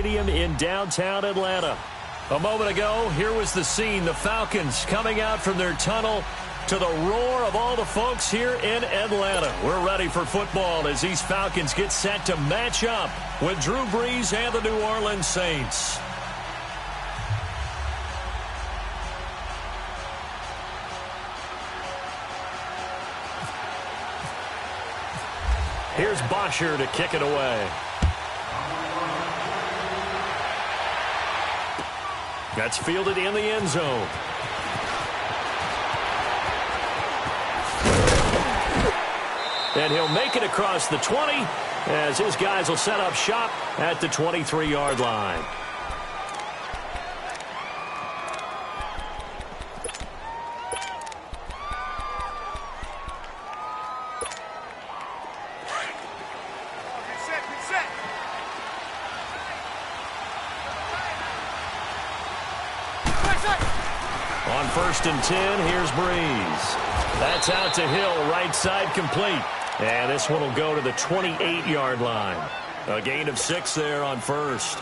Stadium in downtown Atlanta. A moment ago, here was the scene. The Falcons coming out from their tunnel to the roar of all the folks here in Atlanta. We're ready for football as these Falcons get set to match up with Drew Brees and the New Orleans Saints. Here's Bosher to kick it away. That's fielded in the end zone. And he'll make it across the 20 as his guys will set up shop at the 23-yard line. On 1st and 10, here's Brees. That's out to Hill, right side complete. And this one will go to the 28-yard line. A gain of 6 there on 1st.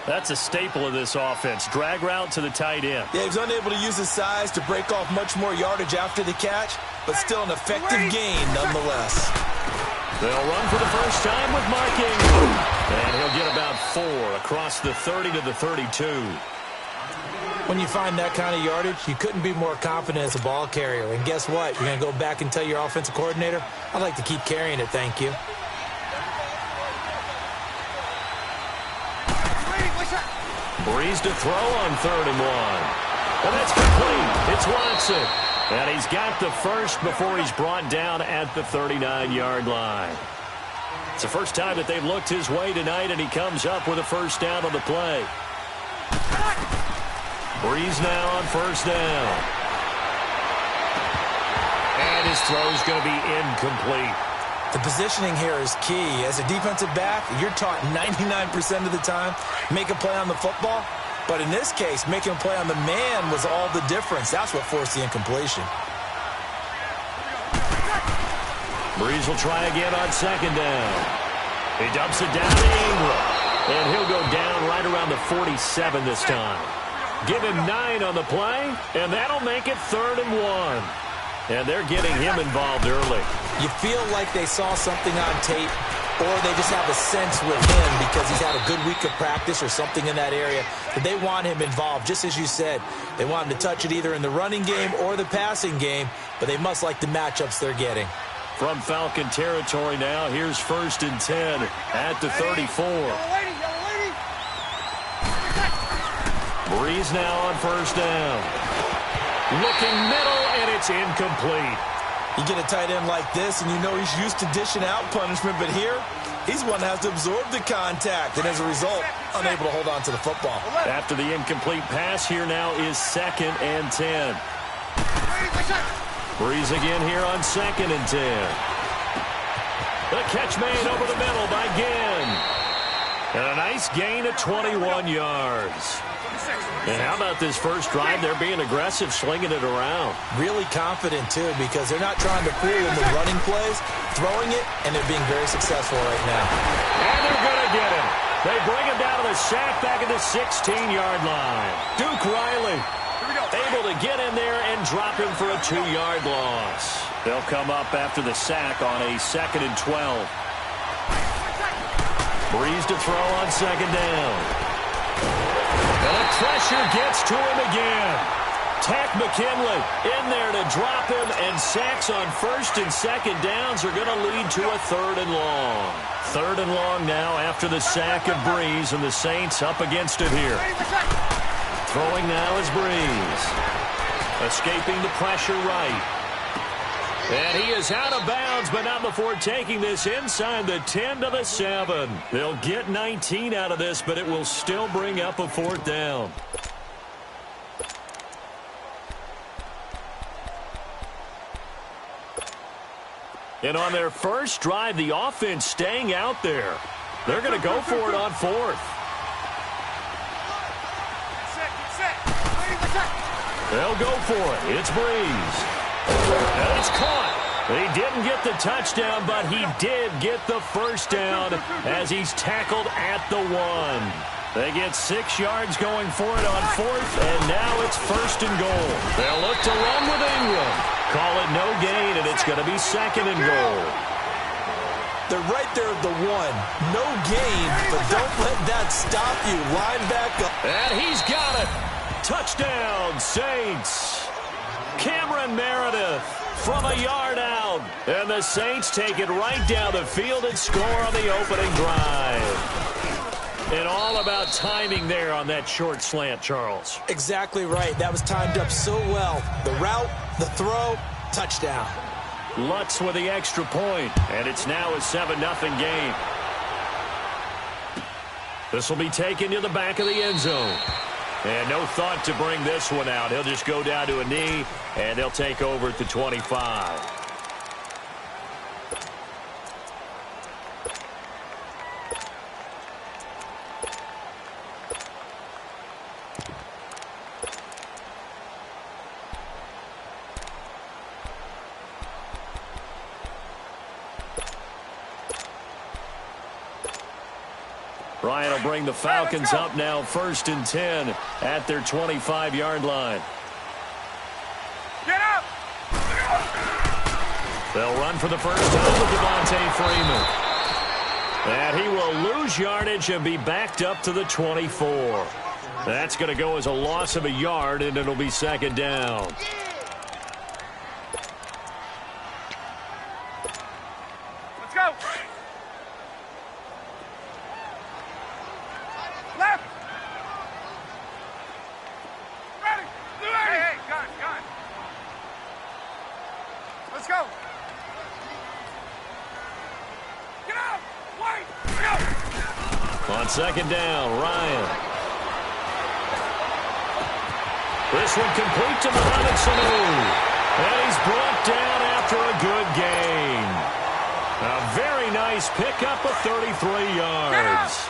That's a staple of this offense. Drag route to the tight end. Yeah, he was unable to use his size to break off much more yardage after the catch, but still an effective gain nonetheless. They'll run for the first time with Mark Ingram. And he'll get about 4 across the 30 to the 32. When you find that kind of yardage, you couldn't be more confident as a ball carrier. And guess what? You're going to go back and tell your offensive coordinator, I'd like to keep carrying it, thank you. Brees to throw on 3rd and 1. And that's complete. It's Watson. And he's got the first before he's brought down at the 39-yard line. It's the first time that they've looked his way tonight, and he comes up with a first down on the play. Brees now on 1st down. And his throw's going to be incomplete. The positioning here is key. As a defensive back, you're taught 99% of the time, make a play on the football. But in this case, making a play on the man was all the difference. That's what forced the incompletion. Brees will try again on 2nd down. He dumps it down to Ingram. And he'll go down right around the 47 this time. Give him 9 on the play, and that'll make it 3rd and 1. And they're getting him involved early. You feel like they saw something on tape, or they just have a sense with him because he's had a good week of practice or something in that area that they want him involved. Just as you said, they want him to touch it either in the running game or the passing game, but they must like the matchups they're getting. From Falcon territory now, here's 1st and 10 at the 34. Brees now on 1st down. Looking middle, and it's incomplete. You get a tight end like this, and you know he's used to dishing out punishment, but here, he's one that has to absorb the contact, and as a result, unable to hold on to the football. After the incomplete pass, here now is 2nd and 10. Brees again here on 2nd and 10. The catch made over the middle by Ginn. And a nice gain of 21 yards. And how about this first drive? They're being aggressive, slinging it around. Really confident, too, because they're not trying to fool in the running plays, throwing it, and they're being very successful right now. And they're going to get him. They bring him down to the sack back at the 16-yard line. Duke Riley able to get in there and drop him for a 2-yard loss. They'll come up after the sack on a 2nd and 12. Brees to throw on 2nd down. And the pressure gets to him again. Tack McKinley in there to drop him, and sacks on 1st and 2nd downs are going to lead to a 3rd and long. 3rd and long now after the sack of Brees, and the Saints up against it here. Throwing now is Brees. Escaping the pressure right. And he is out of bounds, but not before taking this inside the 10 to the 7. They'll get 19 out of this, but it will still bring up a 4th down. And on their first drive, the offense staying out there. They're going to go for it on 4th. They'll go for it. It's Brees. And it's caught. He didn't get the touchdown, but he did get the first down as he's tackled at the 1. They get 6 yards going for it on 4th, and now it's 1st and goal. They'll look to run with Ingram. Call it no gain, and it's going to be 2nd and goal. They're right there at the 1. No gain, but don't let that stop you. Line back up. And he's got it. Touchdown, Saints. Cameron Meredith from a yard out. And the Saints take it right down the field and score on the opening drive. And all about timing there on that short slant, Charles. Exactly right. That was timed up so well. The route, the throw, touchdown. Lutz with the extra point, and it's now a 7-0 game. This will be taken to the back of the end zone. And no thought to bring this one out. He'll just go down to a knee, and they'll take over at the 25. Ryan will bring the Falcons up now 1st and 10 at their 25-yard line. Get up! They'll run for the first time with Devontae Freeman. And he will lose yardage and be backed up to the 24. That's going to go as a loss of a yard, and it'll be 2nd down. Let's go! Left! Ready! Hey, gun. Let's go! Get out! Wait! Go! On 2nd down, Ryan. This one complete to Mohamed Sanu. And he's brought down after a good gain. A very nice pickup of 33 yards.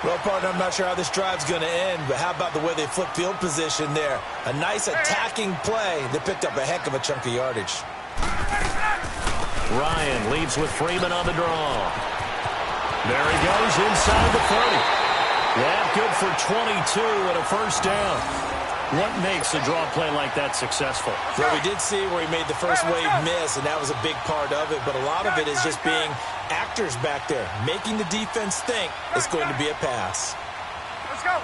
Well, partner, I'm not sure how this drive's going to end, but how about the way they flip field position there? A nice attacking play. They picked up a heck of a chunk of yardage. Ryan leads with Freeman on the draw. There he goes inside the 30. That good for 22 and a 1st down. What makes a draw play like that successful? Well, we did see where he made the first wave miss, and that was a big part of it. But a lot of it is just being actors back there, making the defense think it's going to be a pass. Let's go!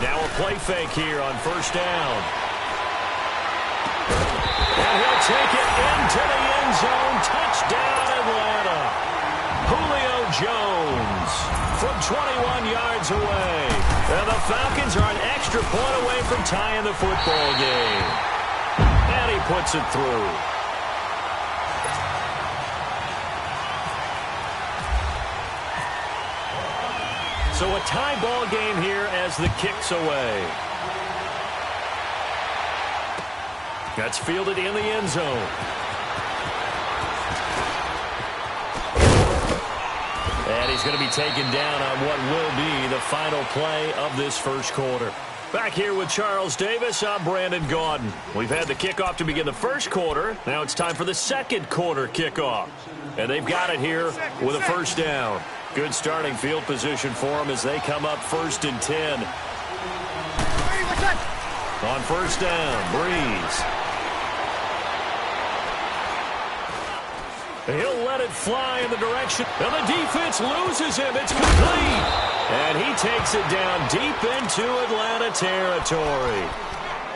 Now a play fake here on 1st down. And he'll take it into the end zone. Touchdown, Atlanta. Julio Jones from 21 yards away. And the Falcons are an extra point away from tying the football game. And he puts it through. So a tie ball game here as the kick's away. That's fielded in the end zone. And he's going to be taken down on what will be the final play of this first quarter. Back here with Charles Davis, I'm Brandon Gaudin. We've had the kickoff to begin the first quarter. Now it's time for the second quarter kickoff. And they've got it here with a 1st down. Good starting field position for them as they come up 1st and 10. On 1st down, Breeze. He'll let it fly in the direction, and the defense loses him. It's complete. And he takes it down deep into Atlanta territory.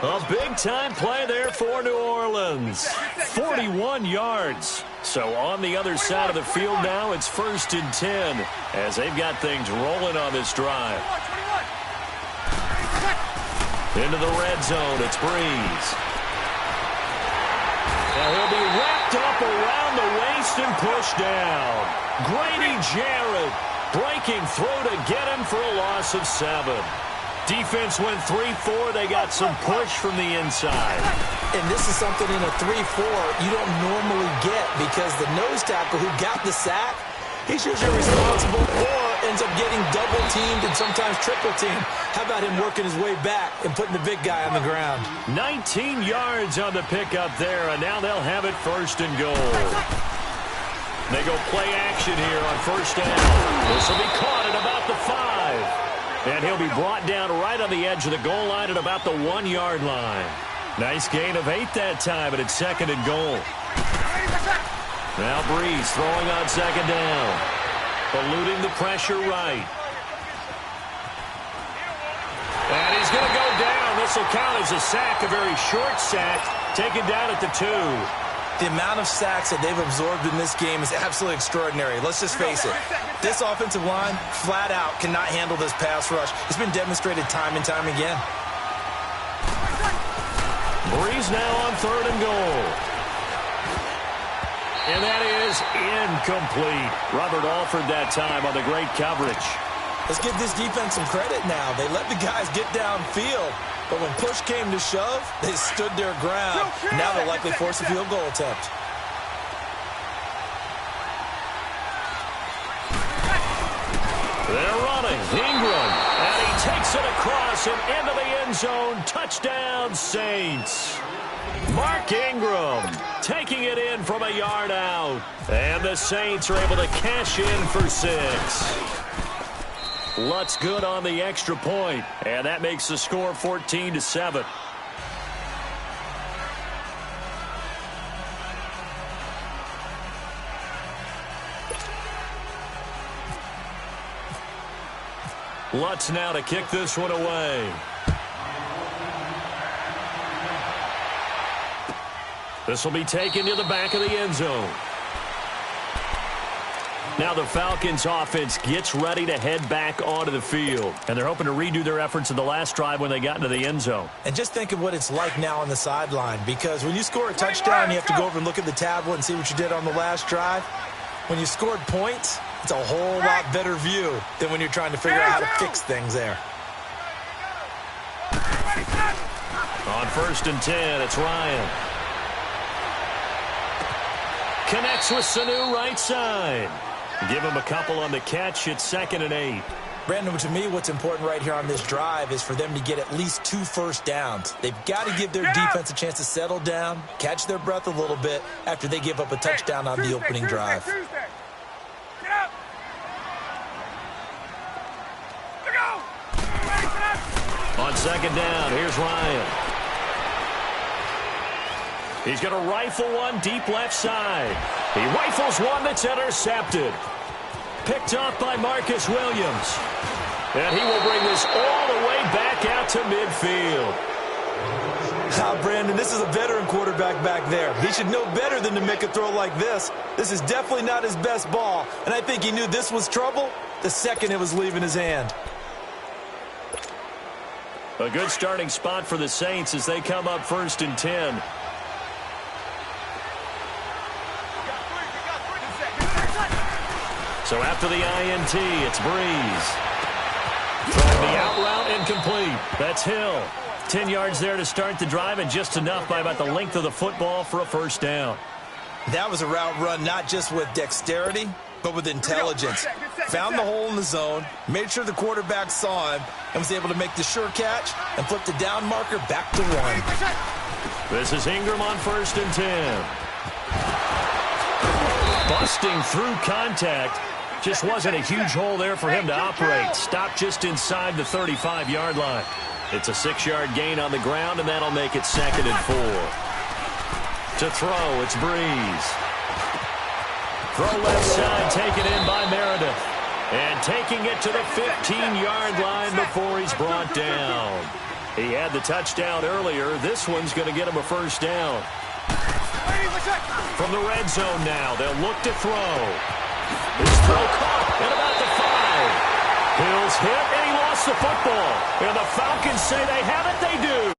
A big-time play there for New Orleans. 41 yards. So on the other side of the field now, it's 1st and 10 as they've got things rolling on this drive. Into the red zone, it's Breeze. Now he'll be wrapped up around the waist and pushed down. Grady Jarrett breaking through to get him for a loss of 7. Defense went 3-4. They got some push from the inside. And this is something in a 3-4 you don't normally get because the nose tackle who got the sack, he's usually responsible or ends up getting double-teamed and sometimes triple-teamed. How about him working his way back and putting the big guy on the ground? 19 yards on the pickup there, and now they'll have it 1st and goal. They go play action here on first down. This will be caught at about the 5. And he'll be brought down right on the edge of the goal line at about the 1-yard line. Nice gain of 8 that time, and it's 2nd and goal. Now Breeze throwing on 2nd down. Eluding the pressure right. And he's going to go down. This will count as a sack, a very short sack, taken down at the 2. The amount of sacks that they've absorbed in this game is absolutely extraordinary. Let's just face it. This offensive line, flat out, cannot handle this pass rush. It's been demonstrated time and time again. Breeze now on 3rd and goal. And that is incomplete. Robert Alford that time on the great coverage. Let's give this defense some credit now. They let the guys get downfield. But when push came to shove, they stood their ground. Now they'll likely force a field goal attempt. They're running. Ingram. And he takes it across and into the end zone. Touchdown, Saints. Mark Ingram taking it in from a yard out. And the Saints are able to cash in for 6. Lutz good on the extra point, and that makes the score 14-7. Lutz now to kick this one away. This will be taken to the back of the end zone. Now the Falcons offense gets ready to head back onto the field. And they're hoping to redo their efforts in the last drive when they got into the end zone. And just think of what it's like now on the sideline. Because when you score a touchdown, you have to go over and look at the tablet and see what you did on the last drive. When you scored points, it's a whole lot better view than when you're trying to figure out how to fix things there. On 1st and 10, it's Ryan. Connects with Sanu right side. Give him a couple on the catch. It's 2nd and 8. Brandon, to me, what's important right here on this drive is for them to get at least 2 first downs. They've got to give their defense a chance to settle down, catch their breath a little bit after they give up a touchdown on the opening drive. Get up. Go. On 2nd down, here's Ryan. He's going to rifle one deep left side. He rifles one that's intercepted. Picked off by Marcus Williams. And he will bring this all the way back out to midfield. Brandon, this is a veteran quarterback back there. He should know better than to make a throw like this. This is definitely not his best ball. And I think he knew this was trouble the second it was leaving his hand. A good starting spot for the Saints as they come up 1st and 10. So after the INT, it's Breeze. Throwing the out route incomplete. That's Hill. 10 yards there to start the drive, and just enough by about the length of the football for a first down. That was a route run not just with dexterity, but with intelligence. Found the hole in the zone, made sure the quarterback saw him, and was able to make the sure catch and flip the down marker back to 1. This is Ingram on 1st and 10. Busting through contact. Just wasn't a huge hole there for him to operate. Stopped just inside the 35-yard line. It's a 6-yard gain on the ground, and that'll make it 2nd and 4. To throw, it's Breeze. Throw left side, taken in by Meredith. And taking it to the 15-yard line before he's brought down. He had the touchdown earlier. This one's going to get him a first down. From the red zone now, they'll look to throw. This throw caught at about the 5. Hill's hit, and he lost the football. And the Falcons say they have it, they do.